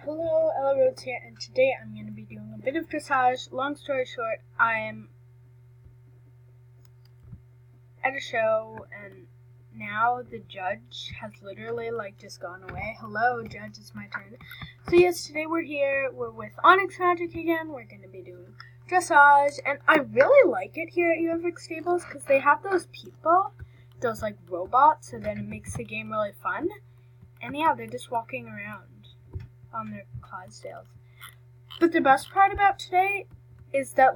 Hello, Ella Rhodes here, and today I'm going to be doing a bit of dressage. Long story short, I'm at a show, and now the judge has literally, just gone away. Hello, judge, it's my turn. So yes, today we're with Onyx Magic again. We're going to be doing dressage, and I really like it here at UFX Stables, because they have those people, those, robots, so then it makes the game really fun. And yeah, they're just walking around on their Clydesdales. But the best part about today is that,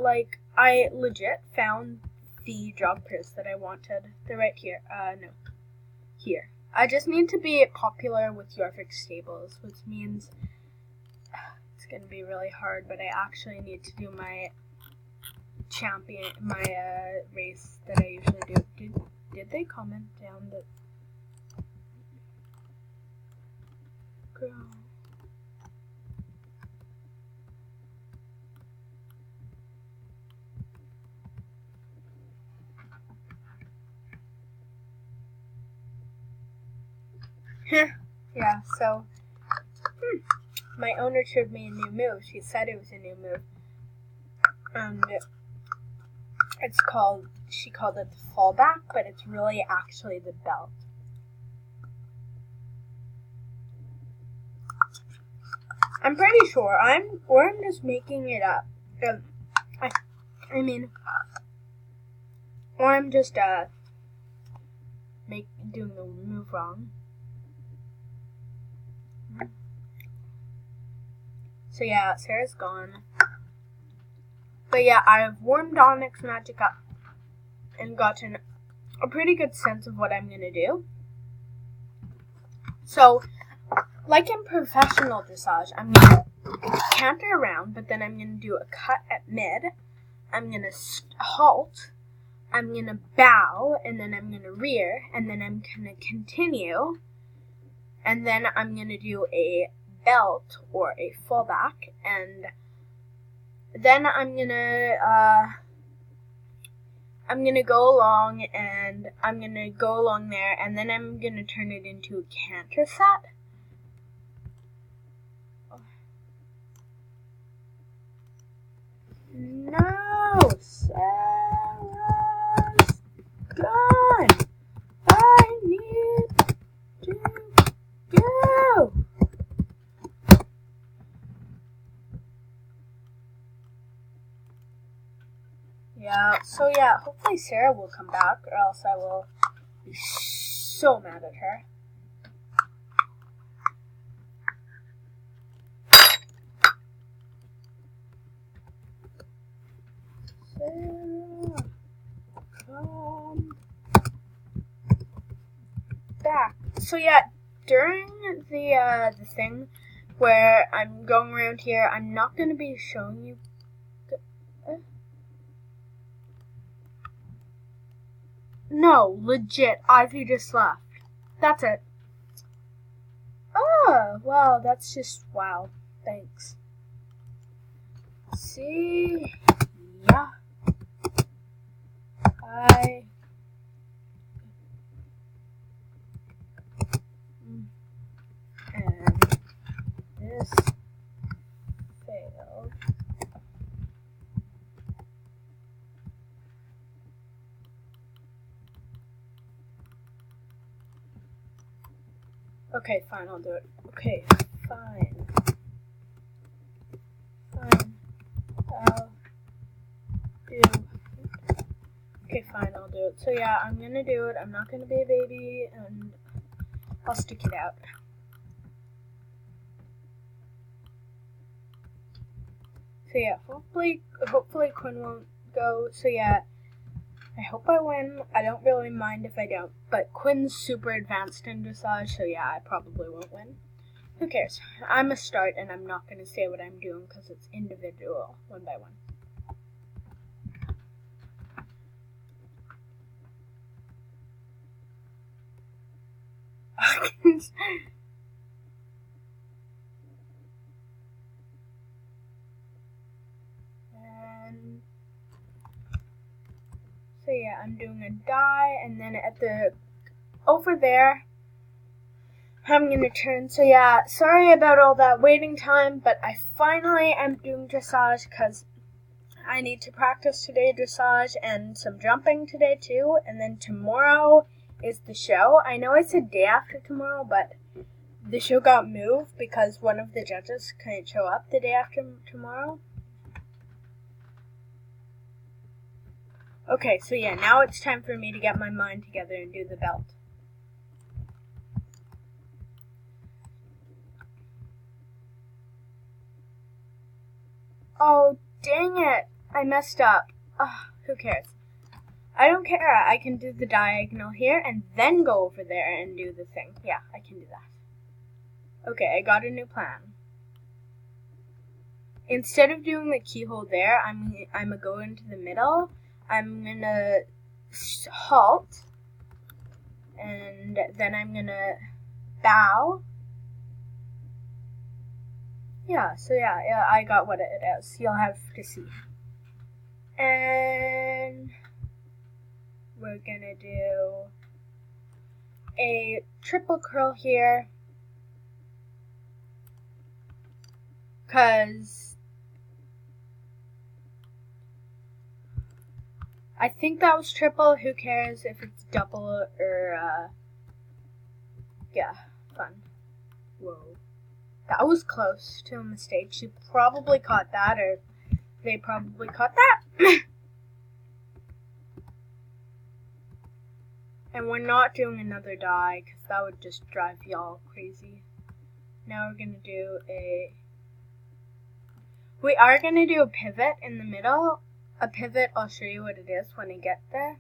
I legit found the jog pairs that I wanted. They're right here. No. Here. I just need to be popular with Yorvik Stables, which means it's going to be really hard, but I actually need to do my race that I usually do. Did they comment down that? Girl. Yeah, so my owner showed me a new move. She said it was a new move. And she called it the fallback, but it's really actually the belt. I'm pretty sure. I'm just making it up. Or I'm just doing the move wrong. So yeah, Sarah's gone. But yeah, I've warmed Onyx Magic up and gotten a pretty good sense of what I'm gonna do. So, like in professional dressage, I'm gonna canter around, but then I'm gonna do a cut at mid. I'm gonna halt. I'm gonna bow, and then I'm gonna rear, and then I'm gonna continue, and then I'm gonna do a belt or a fallback, and then I'm gonna go along, and I'm gonna go along there, and then I'm gonna turn it into a canter set. No, Sarah's gone. I need to go. Yeah, so yeah, hopefully Sarah will come back, or else I will be so mad at her. Sarah, come back. So yeah, during the thing where I'm going around here, I'm not going to be showing you. No, legit, Ivy just left. That's it. Oh, well, that's just wow. Thanks. See? Yeah. And this failed. Okay, fine, I'll do it. Okay, fine. I'll do. Okay, fine, I'll do it. So yeah, I'm gonna do it. I'm not gonna be a baby, and I'll stick it out. So yeah, hopefully Quinn won't go. So yeah, I hope I win. I don't really mind if I don't, but Quinn's super advanced in dressage, so yeah, I probably won't win. Who cares? I'm a start, and I'm not going to say what I'm doing because it's individual, one by one. And so yeah, I'm doing a die, and then over there, I'm gonna turn. So yeah, sorry about all that waiting time, but I finally am doing dressage because I need to practice today dressage and some jumping today too. And then tomorrow is the show. I know I said day after tomorrow, but the show got moved because one of the judges couldn't show up the day after tomorrow. Okay, so yeah, now it's time for me to get my mind together and do the belt. Oh, dang it. I messed up. Ugh, who cares? I don't care. I can do the diagonal here and then go over there and do the thing. Yeah, I can do that. Okay, I got a new plan. Instead of doing the keyhole there, I'm gonna go into the middle. I'm gonna halt, and then I'm gonna bow. Yeah, so yeah, I got what it is. You'll have to see. And we're gonna do a triple curl here, because I think that was triple. Who cares if it's double or, yeah, fun. Whoa. That was close to a mistake. She probably caught that, or they probably caught that. And we're not doing another die, because that would just drive y'all crazy. Now we're going to do we are going to do a pivot in the middle. A pivot, I'll show you what it is when I get there.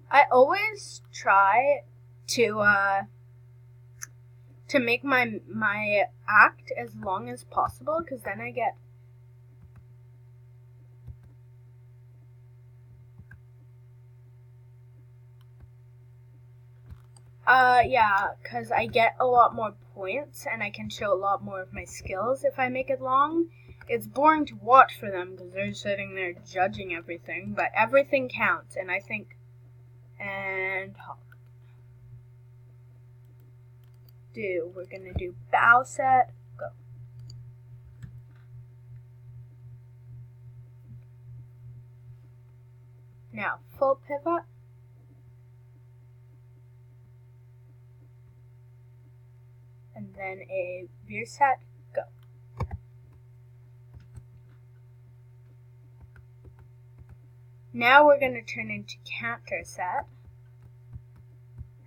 I always try to make my act as long as possible, because then I get because I get a lot more points and I can show a lot more of my skills if I make it long. It's boring to watch for them because they're sitting there judging everything, but everything counts, and I think, and we're gonna do bow set, go. Now, full pivot. And then a veer set, go. Now we're going to turn into canter set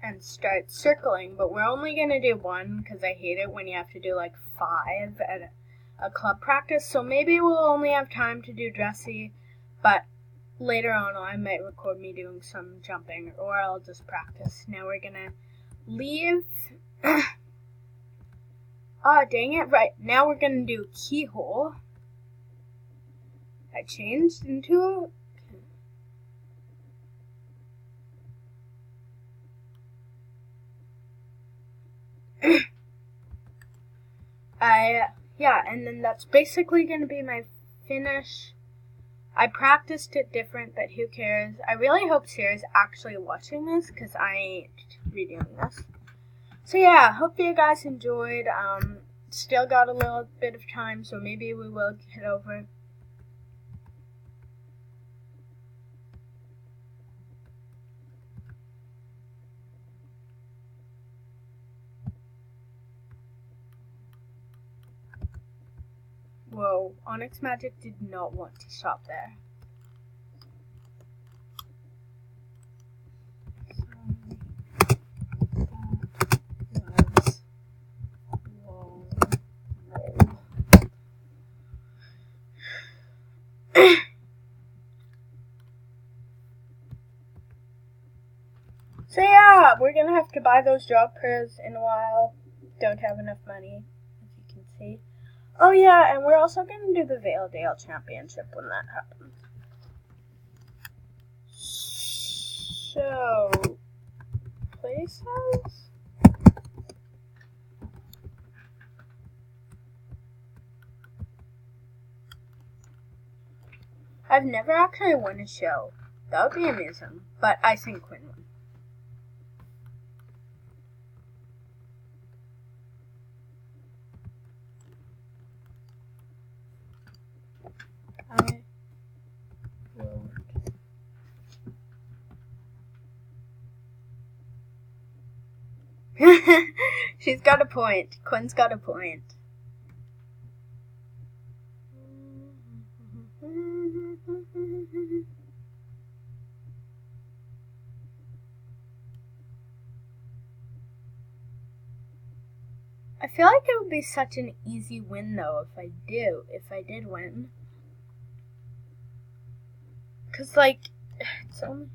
and start circling, but we're only going to do one because I hate it when you have to do like 5 at a club practice. So maybe we'll only have time to do dressy, but later on I might record me doing some jumping, or I'll just practice. Now we're going to leave. Ah, dang it. Right, now we're going to do keyhole. I changed into and then that's basically going to be my finish. I practiced it different, but who cares? I really hope Sarah's actually watching this, because I ain't redoing this. So yeah, hope you guys enjoyed. Still got a little bit of time, so maybe we will get over. Whoa, Onyx Magic did not want to stop there. So yeah, we're gonna have to buy those job pairs in a while. Don't have enough money, as you can see. Oh yeah, and we're also gonna do the Valedale Championship when that happens. So, places? I've never actually won a show. That would be amazing, but I think Quinn won. I won't. She's got a point. Quinn's got a point. I feel like it would be such an easy win though if I did win. 'Cause like it's only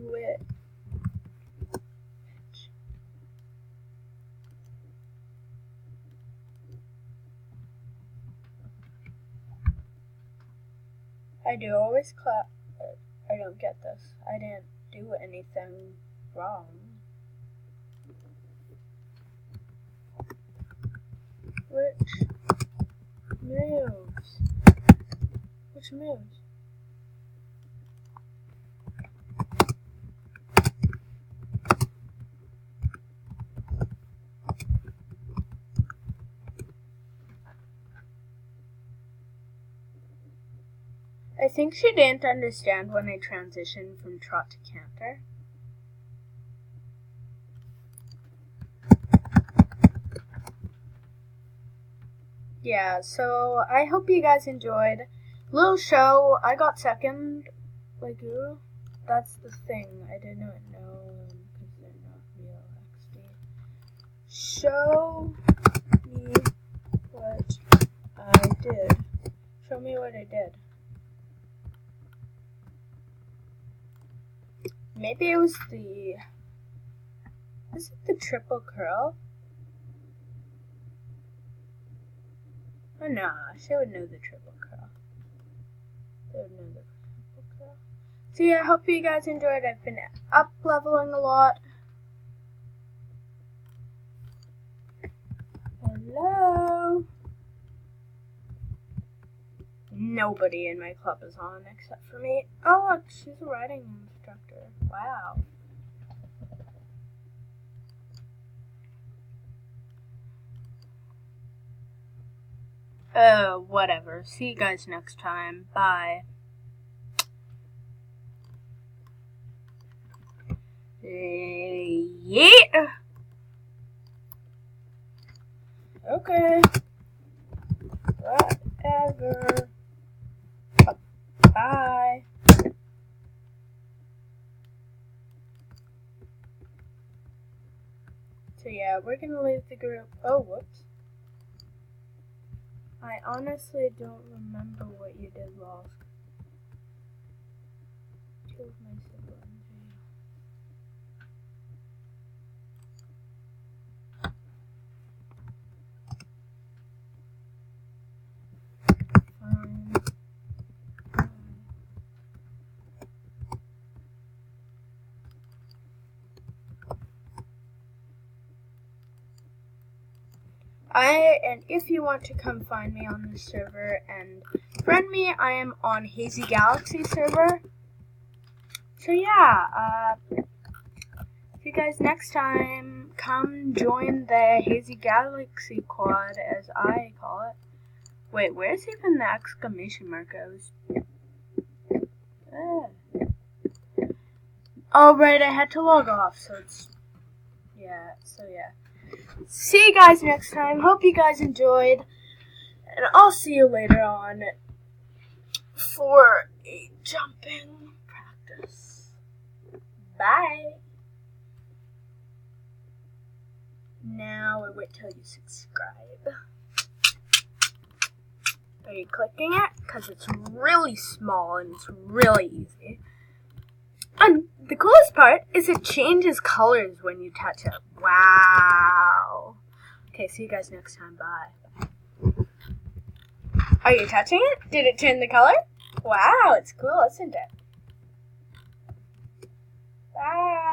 with I do always clap, but I don't get this. I didn't do anything wrong. Which moves? Which moves? I think she didn't understand when I transitioned from trot to canter. Yeah, so I hope you guys enjoyed. Little show. I got second. Like you. That's the thing. I didn't know because they're not real XD. Show me what I did. Show me what I did. Maybe it was the... Is it the triple curl? Oh, nah, she would know the triple curl. They would know the triple curl. So yeah, I hope you guys enjoyed. I've been up leveling a lot. Hello? Nobody in my club is on except for me. Oh, look, she's a riding instructor. Wow. Whatever. See you guys next time. Bye. Yeah. Okay. Whatever. Bye. So yeah, we're gonna leave the group. Oh, whoops. I honestly don't remember what you did last. Two of my siblings. And if you want to come find me on this server and friend me, I am on Hazy Galaxy server. So yeah, see you guys next time. Come join the Hazy Galaxy quad, as I call it. Wait, where's even the exclamation mark? Oh right, I had to log off, so it's yeah. See you guys next time. Hope you guys enjoyed. And I'll see you later on for a jumping practice. Bye. Now I wait till you subscribe. Are you clicking it? Because it's really small and it's really easy. And the coolest part is it changes colors when you touch it. Wow. Okay, see you guys next time. Bye. Are you touching it? Did it turn the color? Wow, it's cool, isn't it? Bye.